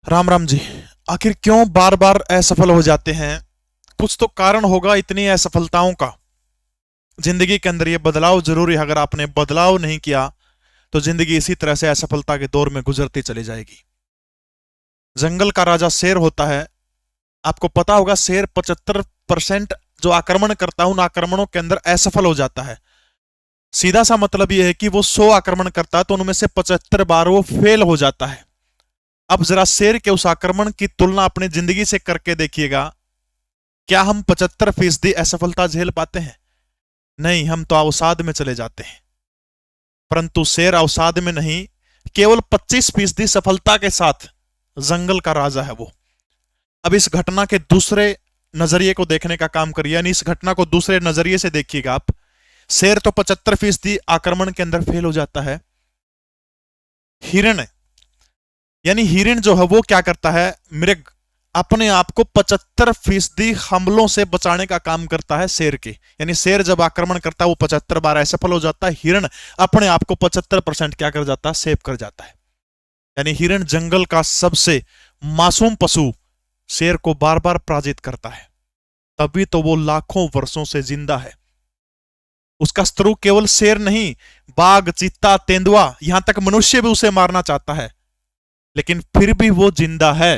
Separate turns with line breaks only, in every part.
राम राम जी। आखिर क्यों बार बार असफल हो जाते हैं? कुछ तो कारण होगा इतनी असफलताओं का। जिंदगी के अंदर ये बदलाव जरूरी है। अगर आपने बदलाव नहीं किया तो जिंदगी इसी तरह से असफलता के दौर में गुजरती चली जाएगी। जंगल का राजा शेर होता है। आपको पता होगा शेर 75% जो आक्रमण करता है उन आक्रमणों के अंदर असफल हो जाता है। सीधा सा मतलब यह है कि वो 100 आक्रमण करता है तो उनमें से 75 बार वो फेल हो जाता है। अब जरा शेर के उस आक्रमण की तुलना अपनी जिंदगी से करके देखिएगा। क्या हम 75% असफलता झेल पाते हैं? नहीं, हम तो अवसाद में चले जाते हैं। परंतु शेर अवसाद में नहीं, केवल 25% सफलता के साथ जंगल का राजा है वो। अब इस घटना के दूसरे नजरिए को देखने का काम करिए, यानी इस घटना को दूसरे नजरिए से देखिएगा आप। शेर तो 75% आक्रमण के अंदर फेल हो जाता है। हिरण, यानी हिरण जो है वो क्या करता है, मृग, अपने आप को 75% हमलों से बचाने का काम करता है शेर के। यानी शेर जब आक्रमण करता है वो 75 बार असफल हो जाता है, हिरण अपने आप को 75% क्या कर जाता है, सेव कर जाता है। यानी हिरण जंगल का सबसे मासूम पशु शेर को बार बार पराजित करता है, तभी तो वो लाखों वर्षों से जिंदा है। उसका शत्रु केवल शेर नहीं, बाघ, चीता, तेंदुआ, यहां तक मनुष्य भी उसे मारना चाहता है, लेकिन फिर भी वो जिंदा है।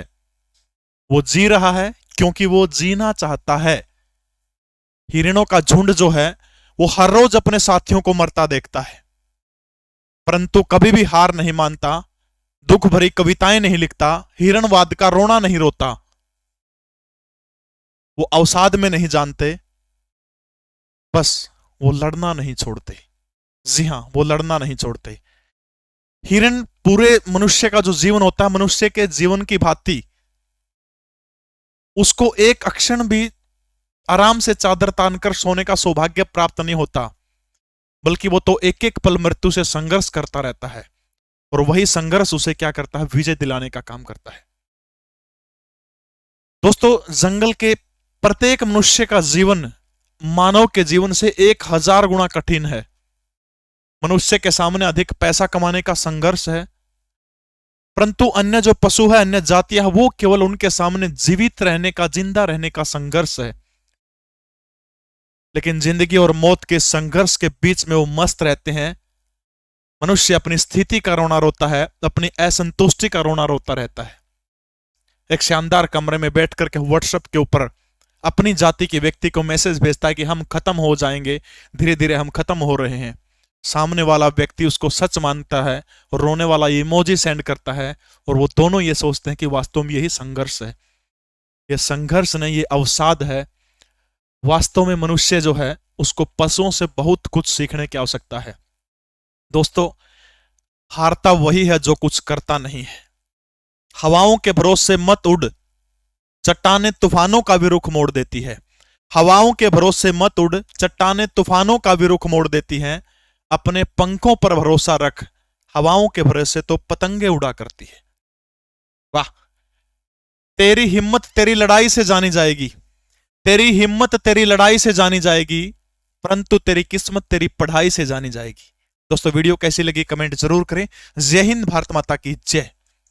वो जी रहा है क्योंकि वो जीना चाहता है। हिरणों का झुंड जो है वो हर रोज अपने साथियों को मरता देखता है, परंतु कभी भी हार नहीं मानता, दुख भरी कविताएं नहीं लिखता, हिरणवाद का रोना नहीं रोता। वो अवसाद में नहीं जानते, बस वो लड़ना नहीं छोड़ते। जी हां, वो लड़ना नहीं छोड़ते। हिरण पूरे मनुष्य का जो जीवन होता है, मनुष्य के जीवन की भांति उसको एक अक्षण भी आराम से चादर तानकर सोने का सौभाग्य प्राप्त नहीं होता, बल्कि वो तो एक एक पल मृत्यु से संघर्ष करता रहता है, और वही संघर्ष उसे क्या करता है, विजय दिलाने का काम करता है। दोस्तों, जंगल के प्रत्येक मनुष्य का जीवन मानव के जीवन से 1000 गुना कठिन है। मनुष्य के सामने अधिक पैसा कमाने का संघर्ष है, परंतु अन्य जो पशु है, अन्य जातियां है, वो केवल उनके सामने जीवित रहने का, जिंदा रहने का संघर्ष है। लेकिन जिंदगी और मौत के संघर्ष के बीच में वो मस्त रहते हैं। मनुष्य अपनी स्थिति का रोना रोता है, अपनी असंतुष्टि का रोना रोता रहता है। एक शानदार कमरे में बैठ करके व्हाट्सएप के ऊपर अपनी जाति के व्यक्ति को मैसेज भेजता है कि हम खत्म हो जाएंगे, धीरे धीरे हम खत्म हो रहे हैं। सामने वाला व्यक्ति उसको सच मानता है और रोने वाला इमोजी सेंड करता है, और वो दोनों ये सोचते हैं कि वास्तव में यही संघर्ष है। ये संघर्ष नहीं, ये अवसाद है। वास्तव में मनुष्य जो है उसको पशुओं से बहुत कुछ सीखने की आवश्यकता है। दोस्तों, हारता वही है जो कुछ करता नहीं है। हवाओं के भरोसे मत उड़, चट्टानें तूफानों का भी रुख मोड़ देती है। हवाओं के भरोसे मत उड़, चट्टानें तूफानों का भी रुख मोड़ देती हैं। अपने पंखों पर भरोसा रख, हवाओं के भरोसे तो पतंगे उड़ा करती है। वाह! तेरी हिम्मत तेरी लड़ाई से जानी जाएगी, तेरी हिम्मत तेरी लड़ाई से जानी जाएगी, परंतु तेरी किस्मत तेरी पढ़ाई से जानी जाएगी। दोस्तों, वीडियो कैसी लगी कमेंट जरूर करें। जय हिंद, भारत माता की जय।